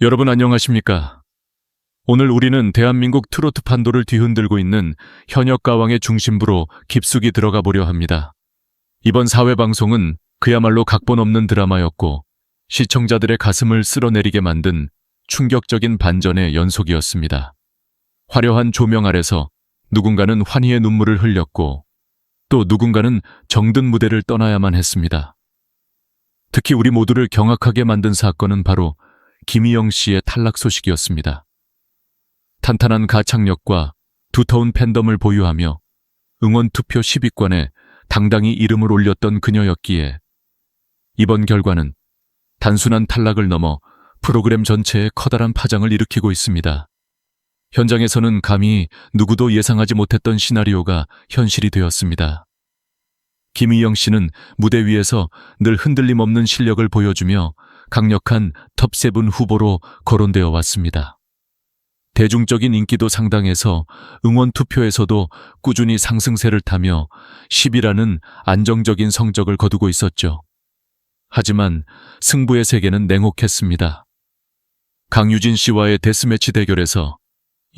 여러분 안녕하십니까? 오늘 우리는 대한민국 트로트 판도를 뒤흔들고 있는 현역가왕의 중심부로 깊숙이 들어가 보려 합니다. 이번 사회방송은 그야말로 각본 없는 드라마였고 시청자들의 가슴을 쓸어내리게 만든 충격적인 반전의 연속이었습니다. 화려한 조명 아래서 누군가는 환희의 눈물을 흘렸고 또 누군가는 정든 무대를 떠나야만 했습니다. 특히 우리 모두를 경악하게 만든 사건은 바로 김희영 씨의 탈락 소식이었습니다. 탄탄한 가창력과 두터운 팬덤을 보유하며 응원투표 10위권에 당당히 이름을 올렸던 그녀였기에 이번 결과는 단순한 탈락을 넘어 프로그램 전체에 커다란 파장을 일으키고 있습니다. 현장에서는 감히 누구도 예상하지 못했던 시나리오가 현실이 되었습니다. 김희영 씨는 무대 위에서 늘 흔들림 없는 실력을 보여주며 강력한 톱7 후보로 거론되어 왔습니다. 대중적인 인기도 상당해서 응원 투표에서도 꾸준히 상승세를 타며 10위라는 안정적인 성적을 거두고 있었죠. 하지만 승부의 세계는 냉혹했습니다. 강유진 씨와의 데스매치 대결에서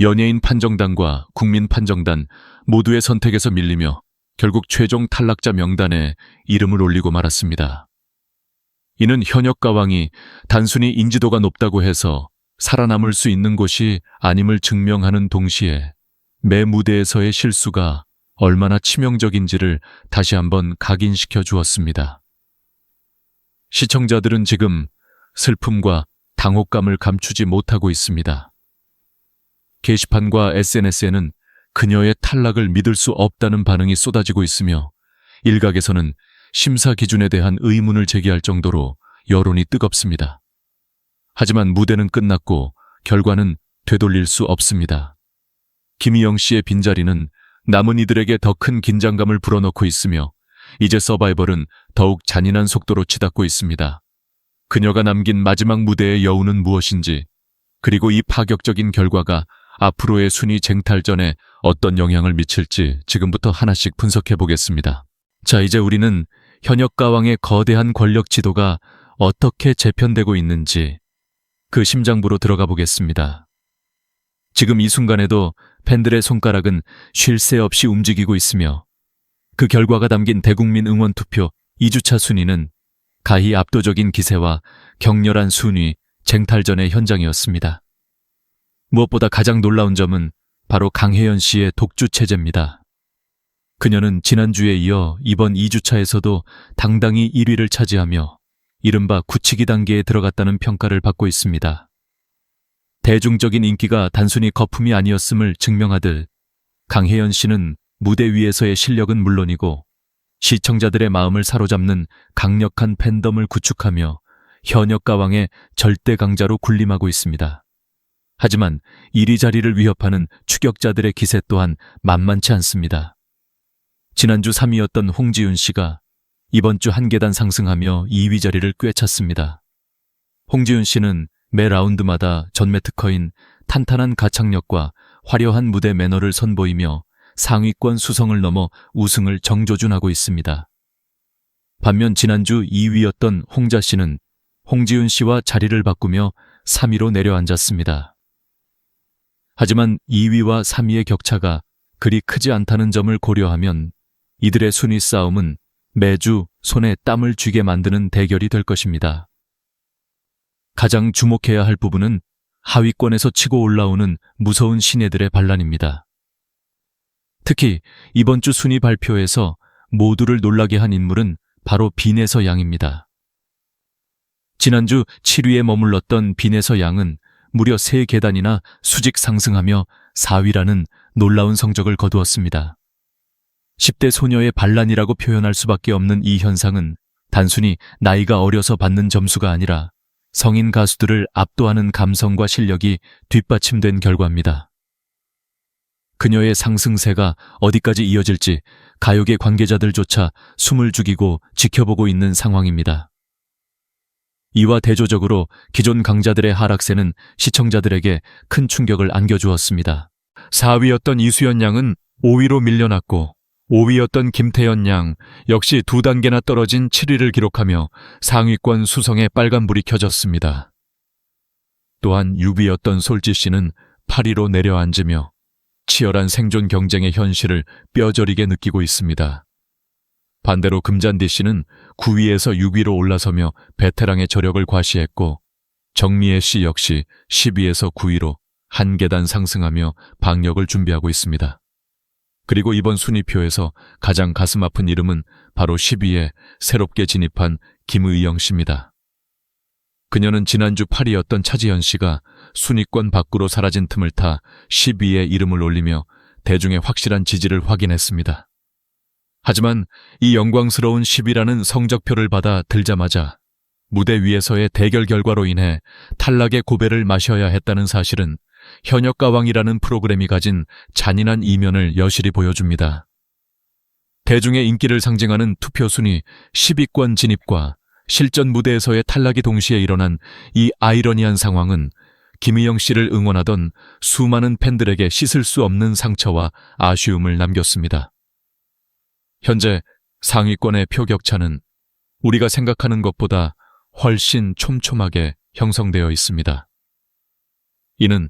연예인 판정단과 국민 판정단 모두의 선택에서 밀리며 결국 최종 탈락자 명단에 이름을 올리고 말았습니다. 이는 현역가왕이 단순히 인지도가 높다고 해서 살아남을 수 있는 곳이 아님을 증명하는 동시에 매 무대에서의 실수가 얼마나 치명적인지를 다시 한번 각인시켜 주었습니다. 시청자들은 지금 슬픔과 당혹감을 감추지 못하고 있습니다. 게시판과 SNS에는 그녀의 탈락을 믿을 수 없다는 반응이 쏟아지고 있으며 일각에서는 심사 기준에 대한 의문을 제기할 정도로 여론이 뜨겁습니다. 하지만 무대는 끝났고 결과는 되돌릴 수 없습니다. 김희영 씨의 빈자리는 남은 이들에게 더 큰 긴장감을 불어넣고 있으며 이제 서바이벌은 더욱 잔인한 속도로 치닫고 있습니다. 그녀가 남긴 마지막 무대의 여운은 무엇인지, 그리고 이 파격적인 결과가 앞으로의 순위 쟁탈전에 어떤 영향을 미칠지 지금부터 하나씩 분석해 보겠습니다. 자, 이제 우리는 현역가왕의 거대한 권력 지도가 어떻게 재편되고 있는지 그 심장부로 들어가 보겠습니다. 지금 이 순간에도 팬들의 손가락은 쉴 새 없이 움직이고 있으며 그 결과가 담긴 대국민 응원투표 2주차 순위는 가히 압도적인 기세와 격렬한 순위 쟁탈전의 현장이었습니다. 무엇보다 가장 놀라운 점은 바로 강혜연 씨의 독주 체제입니다. 그녀는 지난주에 이어 이번 2주차에서도 당당히 1위를 차지하며 이른바 굳히기 단계에 들어갔다는 평가를 받고 있습니다. 대중적인 인기가 단순히 거품이 아니었음을 증명하듯 강혜연 씨는 무대 위에서의 실력은 물론이고 시청자들의 마음을 사로잡는 강력한 팬덤을 구축하며 현역가왕의 절대 강자로 군림하고 있습니다. 하지만 1위 자리를 위협하는 추격자들의 기세 또한 만만치 않습니다. 지난주 3위였던 홍지윤 씨가 이번 주 한 계단 상승하며 2위 자리를 꿰찼습니다. 홍지윤 씨는 매 라운드마다 전매 특허인 탄탄한 가창력과 화려한 무대 매너를 선보이며 상위권 수성을 넘어 우승을 정조준하고 있습니다. 반면 지난주 2위였던 홍자 씨는 홍지윤 씨와 자리를 바꾸며 3위로 내려앉았습니다. 하지만 2위와 3위의 격차가 그리 크지 않다는 점을 고려하면 이들의 순위 싸움은 매주 손에 땀을 쥐게 만드는 대결이 될 것입니다. 가장 주목해야 할 부분은 하위권에서 치고 올라오는 무서운 신예들의 반란입니다. 특히 이번 주 순위 발표에서 모두를 놀라게 한 인물은 바로 빈에서 양입니다. 지난주 7위에 머물렀던 빈에서 양은 무려 3계단이나 수직 상승하며 4위라는 놀라운 성적을 거두었습니다. 10대 소녀의 반란이라고 표현할 수밖에 없는 이 현상은 단순히 나이가 어려서 받는 점수가 아니라 성인 가수들을 압도하는 감성과 실력이 뒷받침된 결과입니다. 그녀의 상승세가 어디까지 이어질지 가요계 관계자들조차 숨을 죽이고 지켜보고 있는 상황입니다. 이와 대조적으로 기존 강자들의 하락세는 시청자들에게 큰 충격을 안겨주었습니다. 4위였던 이수연 양은 5위로 밀려났고 5위였던 김태연 양 역시 2단계나 떨어진 7위를 기록하며 상위권 수성에 빨간불이 켜졌습니다. 또한 유비였던 솔지 씨는 8위로 내려앉으며 치열한 생존 경쟁의 현실을 뼈저리게 느끼고 있습니다. 반대로 금잔디 씨는 9위에서 6위로 올라서며 베테랑의 저력을 과시했고, 정미애 씨 역시 10위에서 9위로 한 계단 상승하며 방역을 준비하고 있습니다. 그리고 이번 순위표에서 가장 가슴 아픈 이름은 바로 10위에 새롭게 진입한 김의영 씨입니다. 그녀는 지난주 8위였던 차지현 씨가 순위권 밖으로 사라진 틈을 타 10위에 이름을 올리며 대중의 확실한 지지를 확인했습니다. 하지만 이 영광스러운 10위라는 성적표를 받아 들자마자 무대 위에서의 대결 결과로 인해 탈락의 고배를 마셔야 했다는 사실은 현역가왕이라는 프로그램이 가진 잔인한 이면을 여실히 보여줍니다. 대중의 인기를 상징하는 투표 순위 10위권 진입과 실전 무대에서의 탈락이 동시에 일어난 이 아이러니한 상황은 김의영 씨를 응원하던 수많은 팬들에게 씻을 수 없는 상처와 아쉬움을 남겼습니다. 현재 상위권의 표 격차는 우리가 생각하는 것보다 훨씬 촘촘하게 형성되어 있습니다. 이는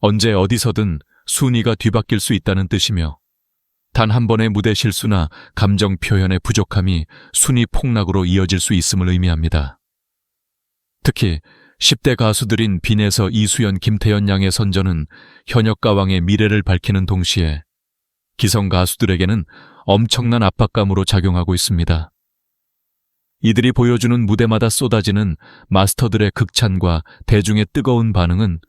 언제 어디서든 순위가 뒤바뀔 수 있다는 뜻이며, 단 한 번의 무대 실수나 감정 표현의 부족함이 순위 폭락으로 이어질 수 있음을 의미합니다. 특히 10대 가수들인 빈에서 이수연, 김태연 양의 선전은 현역가왕의 미래를 밝히는 동시에 기성 가수들에게는 엄청난 압박감으로 작용하고 있습니다. 이들이 보여주는 무대마다 쏟아지는 마스터들의 극찬과 대중의 뜨거운 반응은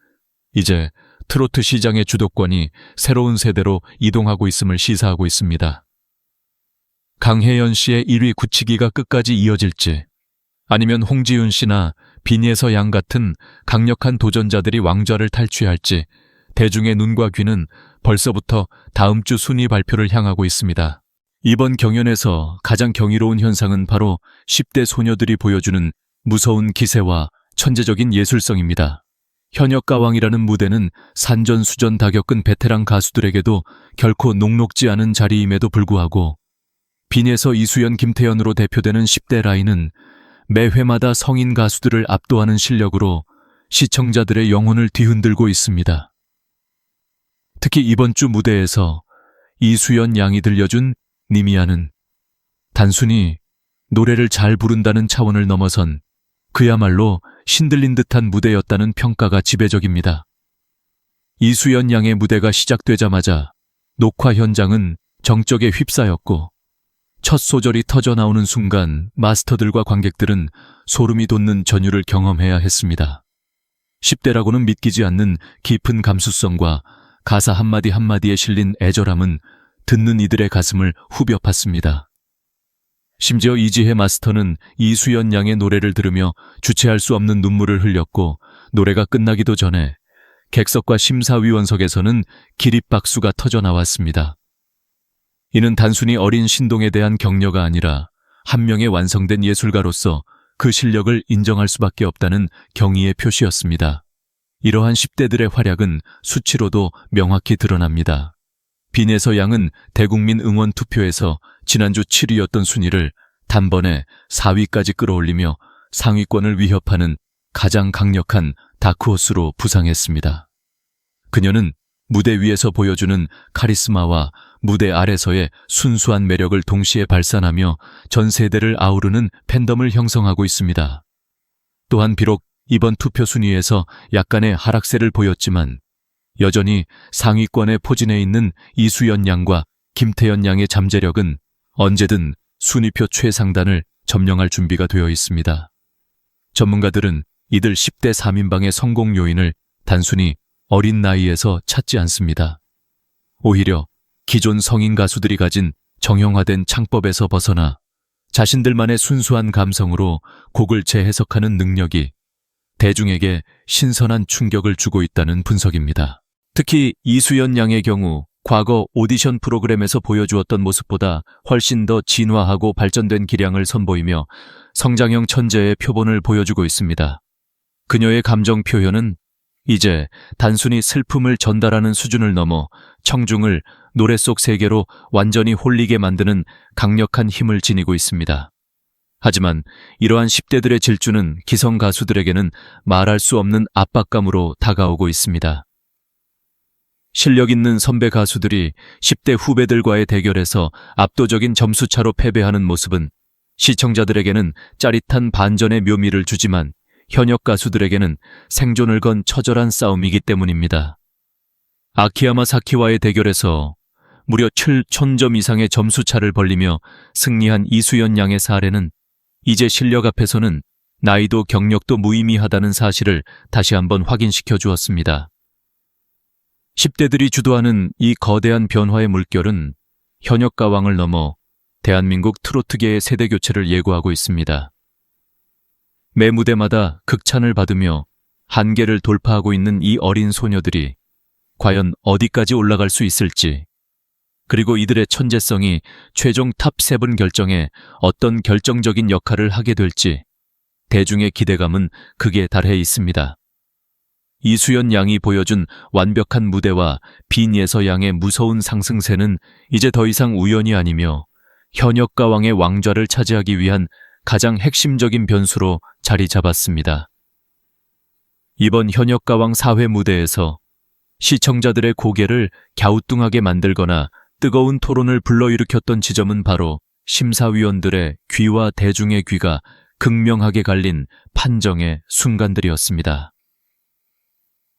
이제 트로트 시장의 주도권이 새로운 세대로 이동하고 있음을 시사하고 있습니다. 강혜연 씨의 1위 굳히기가 끝까지 이어질지, 아니면 홍지윤 씨나 빈예서 양 같은 강력한 도전자들이 왕좌를 탈취할지 대중의 눈과 귀는 벌써부터 다음 주 순위 발표를 향하고 있습니다. 이번 경연에서 가장 경이로운 현상은 바로 10대 소녀들이 보여주는 무서운 기세와 천재적인 예술성입니다. 현역가왕이라는 무대는 산전수전 다 겪은 베테랑 가수들에게도 결코 녹록지 않은 자리임에도 불구하고 빈에서 이수연, 김태연으로 대표되는 10대 라인은 매 회마다 성인 가수들을 압도하는 실력으로 시청자들의 영혼을 뒤흔들고 있습니다. 특히 이번 주 무대에서 이수연 양이 들려준 니미야는 단순히 노래를 잘 부른다는 차원을 넘어선 그야말로 신들린 듯한 무대였다는 평가가 지배적입니다. 이수연 양의 무대가 시작되자마자 녹화 현장은 정적에 휩싸였고, 첫 소절이 터져나오는 순간 마스터들과 관객들은 소름이 돋는 전율을 경험해야 했습니다. 10대라고는 믿기지 않는 깊은 감수성과 가사 한마디 한마디에 실린 애절함은 듣는 이들의 가슴을 후벼 팠습니다. 심지어 이지혜 마스터는 이수연 양의 노래를 들으며 주체할 수 없는 눈물을 흘렸고, 노래가 끝나기도 전에 객석과 심사위원석에서는 기립박수가 터져나왔습니다. 이는 단순히 어린 신동에 대한 격려가 아니라 한 명의 완성된 예술가로서 그 실력을 인정할 수밖에 없다는 경의의 표시였습니다. 이러한 10대들의 활약은 수치로도 명확히 드러납니다. 빈에서 양은 대국민 응원 투표에서 지난주 7위였던 순위를 단번에 4위까지 끌어올리며 상위권을 위협하는 가장 강력한 다크호스로 부상했습니다. 그녀는 무대 위에서 보여주는 카리스마와 무대 아래서의 순수한 매력을 동시에 발산하며 전 세대를 아우르는 팬덤을 형성하고 있습니다. 또한 비록 이번 투표 순위에서 약간의 하락세를 보였지만 여전히 상위권에 포진해 있는 이수연 양과 김태연 양의 잠재력은 언제든 순위표 최상단을 점령할 준비가 되어 있습니다. 전문가들은 이들 10대 3인방의 성공 요인을 단순히 어린 나이에서 찾지 않습니다. 오히려 기존 성인 가수들이 가진 정형화된 창법에서 벗어나 자신들만의 순수한 감성으로 곡을 재해석하는 능력이 대중에게 신선한 충격을 주고 있다는 분석입니다. 특히 이수연 양의 경우 과거 오디션 프로그램에서 보여주었던 모습보다 훨씬 더 진화하고 발전된 기량을 선보이며 성장형 천재의 표본을 보여주고 있습니다. 그녀의 감정 표현은 이제 단순히 슬픔을 전달하는 수준을 넘어 청중을 노래 속 세계로 완전히 홀리게 만드는 강력한 힘을 지니고 있습니다. 하지만 이러한 10대들의 질주는 기성 가수들에게는 말할 수 없는 압박감으로 다가오고 있습니다. 실력 있는 선배 가수들이 10대 후배들과의 대결에서 압도적인 점수차로 패배하는 모습은 시청자들에게는 짜릿한 반전의 묘미를 주지만 현역 가수들에게는 생존을 건 처절한 싸움이기 때문입니다. 아키야마 사키와의 대결에서 무려 7,000점 이상의 점수차를 벌리며 승리한 이수연 양의 사례는 이제 실력 앞에서는 나이도 경력도 무의미하다는 사실을 다시 한번 확인시켜 주었습니다. 10대들이 주도하는 이 거대한 변화의 물결은 현역 가왕을 넘어 대한민국 트로트계의 세대 교체를 예고하고 있습니다. 매 무대마다 극찬을 받으며 한계를 돌파하고 있는 이 어린 소녀들이 과연 어디까지 올라갈 수 있을지, 그리고 이들의 천재성이 최종 탑7 결정에 어떤 결정적인 역할을 하게 될지 대중의 기대감은 극에 달해 있습니다. 이수연 양이 보여준 완벽한 무대와 빈예서 양의 무서운 상승세는 이제 더 이상 우연이 아니며 현역 가왕의 왕좌를 차지하기 위한 가장 핵심적인 변수로 자리 잡았습니다. 이번 현역 가왕 4회 무대에서 시청자들의 고개를 갸우뚱하게 만들거나 뜨거운 토론을 불러일으켰던 지점은 바로 심사위원들의 귀와 대중의 귀가 극명하게 갈린 판정의 순간들이었습니다.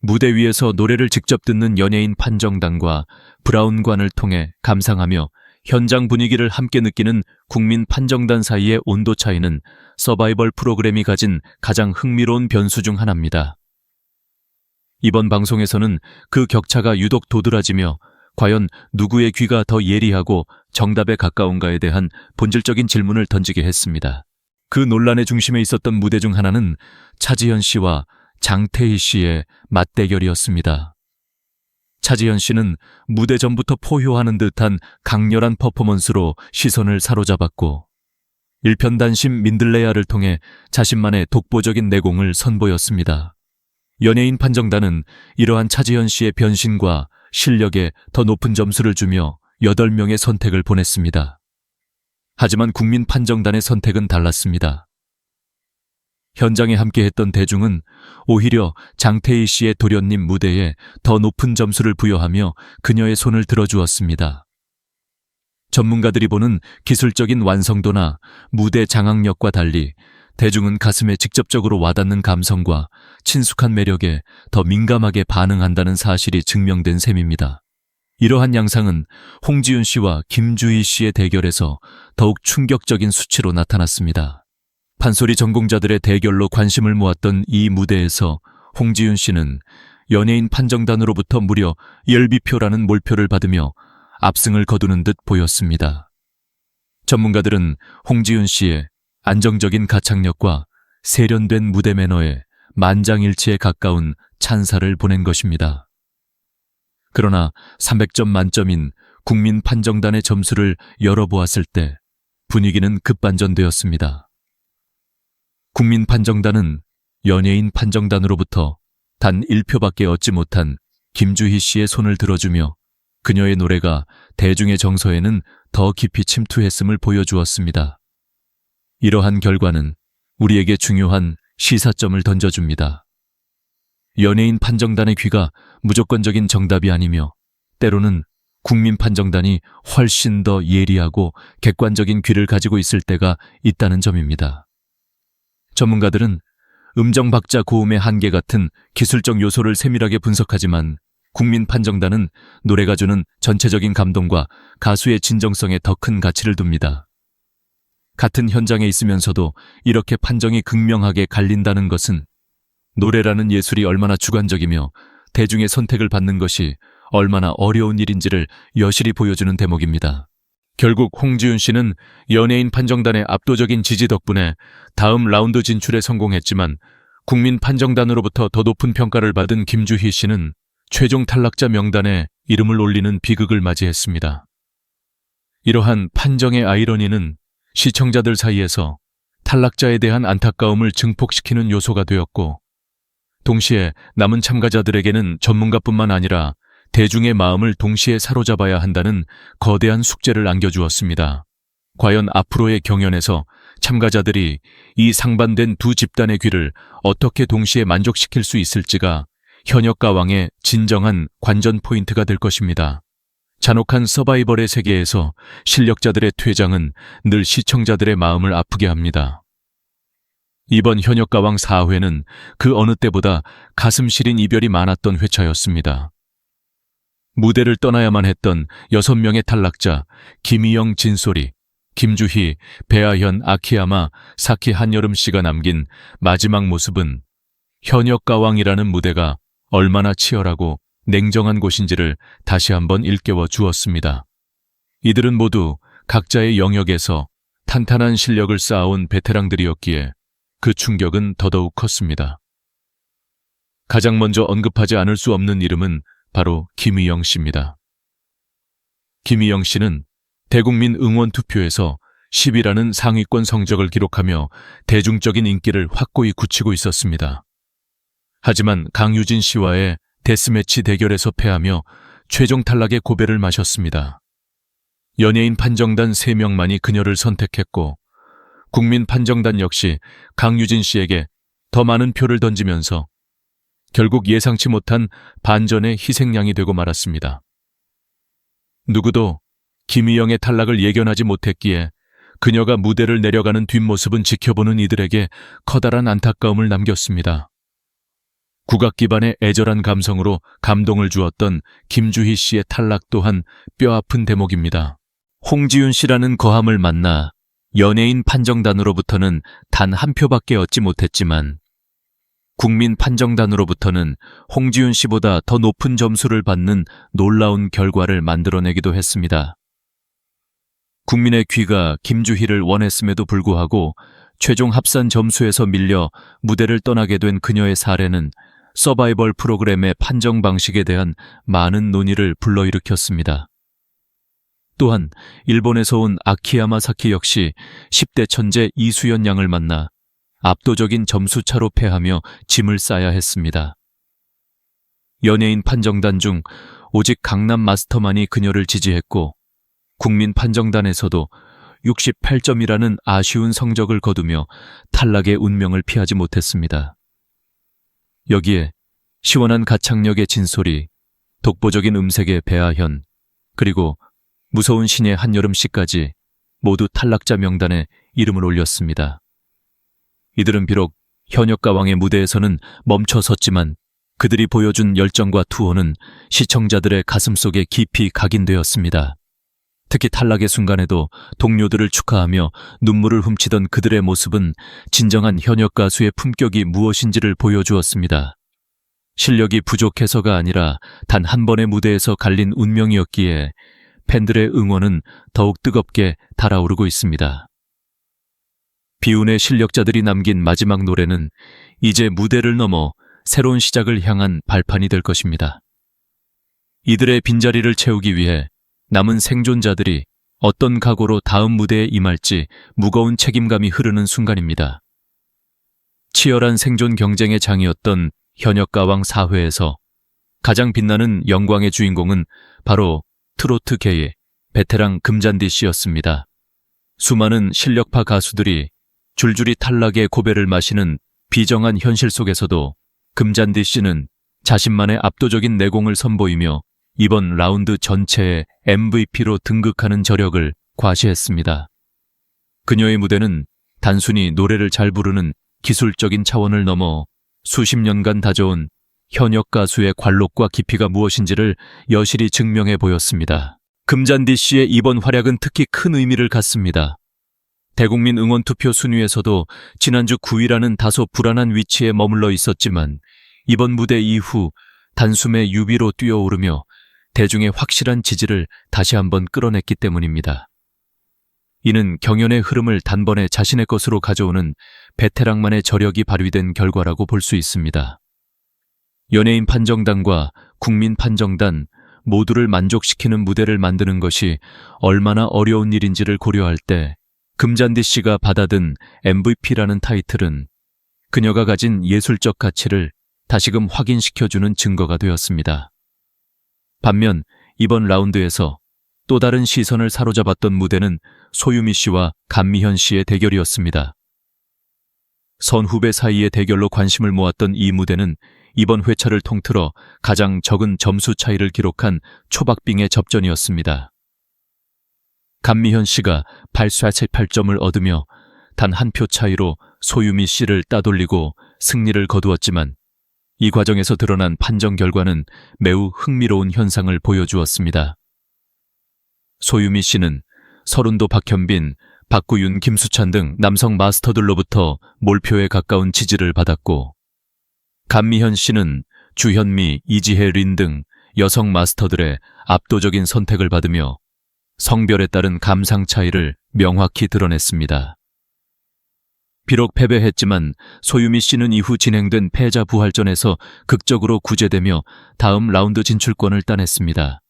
무대 위에서 노래를 직접 듣는 연예인 판정단과 브라운관을 통해 감상하며 현장 분위기를 함께 느끼는 국민 판정단 사이의 온도 차이는 서바이벌 프로그램이 가진 가장 흥미로운 변수 중 하나입니다. 이번 방송에서는 그 격차가 유독 도드라지며 과연 누구의 귀가 더 예리하고 정답에 가까운가에 대한 본질적인 질문을 던지게 했습니다. 그 논란의 중심에 있었던 무대 중 하나는 차지현 씨와 장태희 씨의 맞대결이었습니다. 차지현 씨는 무대 전부터 포효하는 듯한 강렬한 퍼포먼스로 시선을 사로잡았고 일편단심 민들레야를 통해 자신만의 독보적인 내공을 선보였습니다. 연예인 판정단은 이러한 차지현 씨의 변신과 실력에 더 높은 점수를 주며 8명의 선택을 보냈습니다. 하지만 국민 판정단의 선택은 달랐습니다. 현장에 함께했던 대중은 오히려 장태희 씨의 도련님 무대에 더 높은 점수를 부여하며 그녀의 손을 들어주었습니다. 전문가들이 보는 기술적인 완성도나 무대 장악력과 달리 대중은 가슴에 직접적으로 와닿는 감성과 친숙한 매력에 더 민감하게 반응한다는 사실이 증명된 셈입니다. 이러한 양상은 홍지윤 씨와 김주희 씨의 대결에서 더욱 충격적인 수치로 나타났습니다. 판소리 전공자들의 대결로 관심을 모았던 이 무대에서 홍지윤 씨는 연예인 판정단으로부터 무려 열비표라는 몰표를 받으며 압승을 거두는 듯 보였습니다. 전문가들은 홍지윤 씨의 안정적인 가창력과 세련된 무대 매너에 만장일치에 가까운 찬사를 보낸 것입니다. 그러나 300점 만점인 국민 판정단의 점수를 열어보았을 때 분위기는 급반전되었습니다. 국민 판정단은 연예인 판정단으로부터 단 1표밖에 얻지 못한 김주희 씨의 손을 들어주며 그녀의 노래가 대중의 정서에는 더 깊이 침투했음을 보여주었습니다. 이러한 결과는 우리에게 중요한 시사점을 던져줍니다. 연예인 판정단의 귀가 무조건적인 정답이 아니며 때로는 국민 판정단이 훨씬 더 예리하고 객관적인 귀를 가지고 있을 때가 있다는 점입니다. 전문가들은 음정 박자 고음의 한계 같은 기술적 요소를 세밀하게 분석하지만 국민 판정단은 노래가 주는 전체적인 감동과 가수의 진정성에 더 큰 가치를 둡니다. 같은 현장에 있으면서도 이렇게 판정이 극명하게 갈린다는 것은 노래라는 예술이 얼마나 주관적이며 대중의 선택을 받는 것이 얼마나 어려운 일인지를 여실히 보여주는 대목입니다. 결국 홍지윤 씨는 연예인 판정단의 압도적인 지지 덕분에 다음 라운드 진출에 성공했지만 국민 판정단으로부터 더 높은 평가를 받은 김주희 씨는 최종 탈락자 명단에 이름을 올리는 비극을 맞이했습니다. 이러한 판정의 아이러니는 시청자들 사이에서 탈락자에 대한 안타까움을 증폭시키는 요소가 되었고 동시에 남은 참가자들에게는 전문가뿐만 아니라 대중의 마음을 동시에 사로잡아야 한다는 거대한 숙제를 안겨주었습니다. 과연 앞으로의 경연에서 참가자들이 이 상반된 두 집단의 귀를 어떻게 동시에 만족시킬 수 있을지가 현역가왕의 진정한 관전 포인트가 될 것입니다. 잔혹한 서바이벌의 세계에서 실력자들의 퇴장은 늘 시청자들의 마음을 아프게 합니다. 이번 현역가왕 4회는 그 어느 때보다 가슴 시린 이별이 많았던 회차였습니다. 무대를 떠나야만 했던 6명의 탈락자 김희영, 진솔이, 김주희, 배아현, 아키야마, 사키 한여름 씨가 남긴 마지막 모습은 현역가왕이라는 무대가 얼마나 치열하고 냉정한 곳인지를 다시 한번 일깨워 주었습니다. 이들은 모두 각자의 영역에서 탄탄한 실력을 쌓아온 베테랑들이었기에 그 충격은 더더욱 컸습니다. 가장 먼저 언급하지 않을 수 없는 이름은 바로 김희영 씨입니다. 김희영 씨는 대국민 응원 투표에서 10위라는 상위권 성적을 기록하며 대중적인 인기를 확고히 굳히고 있었습니다. 하지만 강유진 씨와의 데스매치 대결에서 패하며 최종 탈락의 고배를 마셨습니다. 연예인 판정단 3명만이 그녀를 선택했고 국민 판정단 역시 강유진 씨에게 더 많은 표를 던지면서 결국 예상치 못한 반전의 희생양이 되고 말았습니다. 누구도 김희영의 탈락을 예견하지 못했기에 그녀가 무대를 내려가는 뒷모습은 지켜보는 이들에게 커다란 안타까움을 남겼습니다. 국악 기반의 애절한 감성으로 감동을 주었던 김주희 씨의 탈락 또한 뼈아픈 대목입니다. 홍지윤 씨라는 거함을 만나 연예인 판정단으로부터는 단 한 표밖에 얻지 못했지만 국민 판정단으로부터는 홍지윤 씨보다 더 높은 점수를 받는 놀라운 결과를 만들어내기도 했습니다. 국민의 귀가 김주희를 원했음에도 불구하고 최종 합산 점수에서 밀려 무대를 떠나게 된 그녀의 사례는 서바이벌 프로그램의 판정 방식에 대한 많은 논의를 불러일으켰습니다. 또한 일본에서 온 아키야마 사키 역시 10대 천재 이수연 양을 만나 압도적인 점수 차로 패하며 짐을 싸야 했습니다. 연예인 판정단 중 오직 강남 마스터만이 그녀를 지지했고 국민 판정단에서도 68점이라는 아쉬운 성적을 거두며 탈락의 운명을 피하지 못했습니다. 여기에 시원한 가창력의 진솔이, 독보적인 음색의 배아현, 그리고 무서운 신의 한여름 씨까지 모두 탈락자 명단에 이름을 올렸습니다. 이들은 비록 현역가왕의 무대에서는 멈춰섰지만 그들이 보여준 열정과 투혼은 시청자들의 가슴속에 깊이 각인되었습니다. 특히 탈락의 순간에도 동료들을 축하하며 눈물을 훔치던 그들의 모습은 진정한 현역 가수의 품격이 무엇인지를 보여주었습니다. 실력이 부족해서가 아니라 단 한 번의 무대에서 갈린 운명이었기에 팬들의 응원은 더욱 뜨겁게 달아오르고 있습니다. 비운의 실력자들이 남긴 마지막 노래는 이제 무대를 넘어 새로운 시작을 향한 발판이 될 것입니다. 이들의 빈자리를 채우기 위해 남은 생존자들이 어떤 각오로 다음 무대에 임할지 무거운 책임감이 흐르는 순간입니다. 치열한 생존 경쟁의 장이었던 현역가왕 4회에서 가장 빛나는 영광의 주인공은 바로 트로트계의 베테랑 금잔디 씨였습니다. 수많은 실력파 가수들이 줄줄이 탈락의 고배를 마시는 비정한 현실 속에서도 금잔디 씨는 자신만의 압도적인 내공을 선보이며 이번 라운드 전체의 MVP로 등극하는 저력을 과시했습니다. 그녀의 무대는 단순히 노래를 잘 부르는 기술적인 차원을 넘어 수십 년간 다져온 현역 가수의 관록과 깊이가 무엇인지를 여실히 증명해 보였습니다. 금잔디 씨의 이번 활약은 특히 큰 의미를 갖습니다. 대국민 응원투표 순위에서도 지난주 9위라는 다소 불안한 위치에 머물러 있었지만 이번 무대 이후 단숨에 유비로 뛰어오르며 대중의 확실한 지지를 다시 한번 끌어냈기 때문입니다. 이는 경연의 흐름을 단번에 자신의 것으로 가져오는 베테랑만의 저력이 발휘된 결과라고 볼 수 있습니다. 연예인 판정단과 국민 판정단 모두를 만족시키는 무대를 만드는 것이 얼마나 어려운 일인지를 고려할 때 금잔디 씨가 받아든 MVP라는 타이틀은 그녀가 가진 예술적 가치를 다시금 확인시켜주는 증거가 되었습니다. 반면 이번 라운드에서 또 다른 시선을 사로잡았던 무대는 소유미 씨와 감미현 씨의 대결이었습니다. 선후배 사이의 대결로 관심을 모았던 이 무대는 이번 회차를 통틀어 가장 적은 점수 차이를 기록한 초박빙의 접전이었습니다. 감미현 씨가 8.8점을 얻으며 단 한 표 차이로 소유미 씨를 따돌리고 승리를 거두었지만 이 과정에서 드러난 판정 결과는 매우 흥미로운 현상을 보여주었습니다. 소유미 씨는 서른도 박현빈, 박구윤, 김수찬 등 남성 마스터들로부터 몰표에 가까운 지지를 받았고, 감미현 씨는 주현미, 이지혜, 린 등 여성 마스터들의 압도적인 선택을 받으며 성별에 따른 감상 차이를 명확히 드러냈습니다. 비록 패배했지만 소유미 씨는 이후 진행된 패자 부활전에서 극적으로 구제되며 다음 라운드 진출권을 따냈습니다.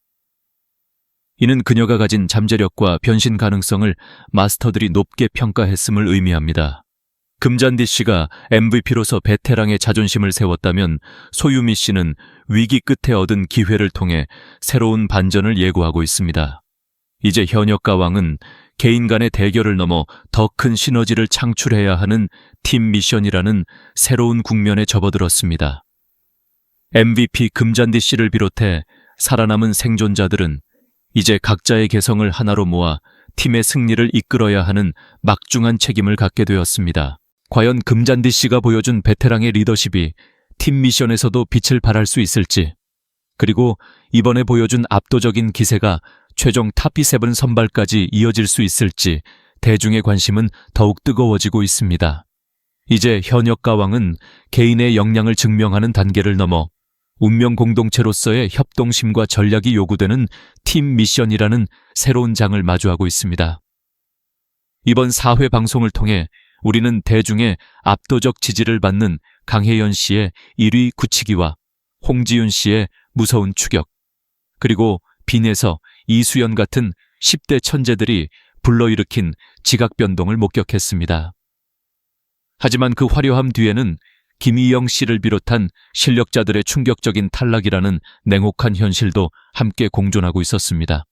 이는 그녀가 가진 잠재력과 변신 가능성을 마스터들이 높게 평가했음을 의미합니다. 금잔디 씨가 MVP로서 베테랑의 자존심을 세웠다면 소유미 씨는 위기 끝에 얻은 기회를 통해 새로운 반전을 예고하고 있습니다. 이제 현역과 왕은 개인 간의 대결을 넘어 더 큰 시너지를 창출해야 하는 팀 미션이라는 새로운 국면에 접어들었습니다. MVP 금잔디 씨를 비롯해 살아남은 생존자들은 이제 각자의 개성을 하나로 모아 팀의 승리를 이끌어야 하는 막중한 책임을 갖게 되었습니다. 과연 금잔디 씨가 보여준 베테랑의 리더십이 팀 미션에서도 빛을 발할 수 있을지, 그리고 이번에 보여준 압도적인 기세가 최종 탑7 선발까지 이어질 수 있을지 대중의 관심은 더욱 뜨거워지고 있습니다. 이제 현역과 왕은 개인의 역량을 증명하는 단계를 넘어 운명 공동체로서의 협동심과 전략이 요구되는 팀 미션이라는 새로운 장을 마주하고 있습니다. 이번 4회 방송을 통해 우리는 대중의 압도적 지지를 받는 강혜연 씨의 1위 굳히기와 홍지윤 씨의 무서운 추격, 그리고 빈에서 이수연 같은 10대 천재들이 불러일으킨 지각 변동을 목격했습니다. 하지만 그 화려함 뒤에는 김희영 씨를 비롯한 실력자들의 충격적인 탈락이라는 냉혹한 현실도 함께 공존하고 있었습니다.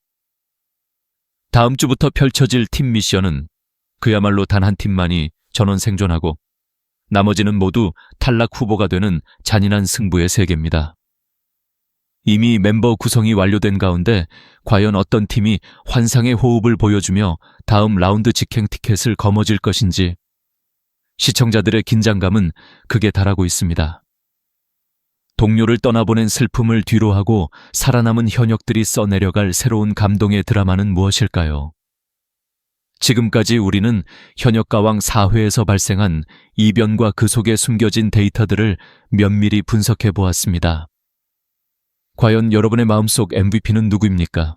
다음 주부터 펼쳐질 팀 미션은 그야말로 단 한 팀만이 전원 생존하고 나머지는 모두 탈락 후보가 되는 잔인한 승부의 세계입니다. 이미 멤버 구성이 완료된 가운데 과연 어떤 팀이 환상의 호흡을 보여주며 다음 라운드 직행 티켓을 거머쥘 것인지 시청자들의 긴장감은 극에 달하고 있습니다. 동료를 떠나보낸 슬픔을 뒤로하고 살아남은 현역들이 써내려갈 새로운 감동의 드라마는 무엇일까요? 지금까지 우리는 현역가왕 4회에서 발생한 이변과 그 속에 숨겨진 데이터들을 면밀히 분석해 보았습니다. 과연 여러분의 마음속 MVP는 누구입니까?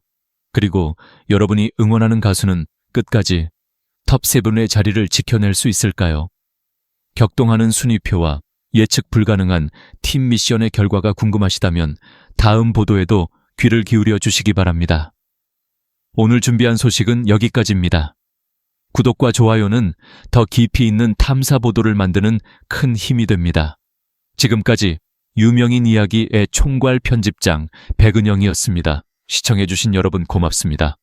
그리고 여러분이 응원하는 가수는 끝까지 톱7의 자리를 지켜낼 수 있을까요? 격동하는 순위표와 예측 불가능한 팀 미션의 결과가 궁금하시다면 다음 보도에도 귀를 기울여 주시기 바랍니다. 오늘 준비한 소식은 여기까지입니다. 구독과 좋아요는 더 깊이 있는 탐사 보도를 만드는 큰 힘이 됩니다. 지금까지 유명인 이야기의 총괄 편집장 백은영이었습니다. 시청해주신 여러분 고맙습니다.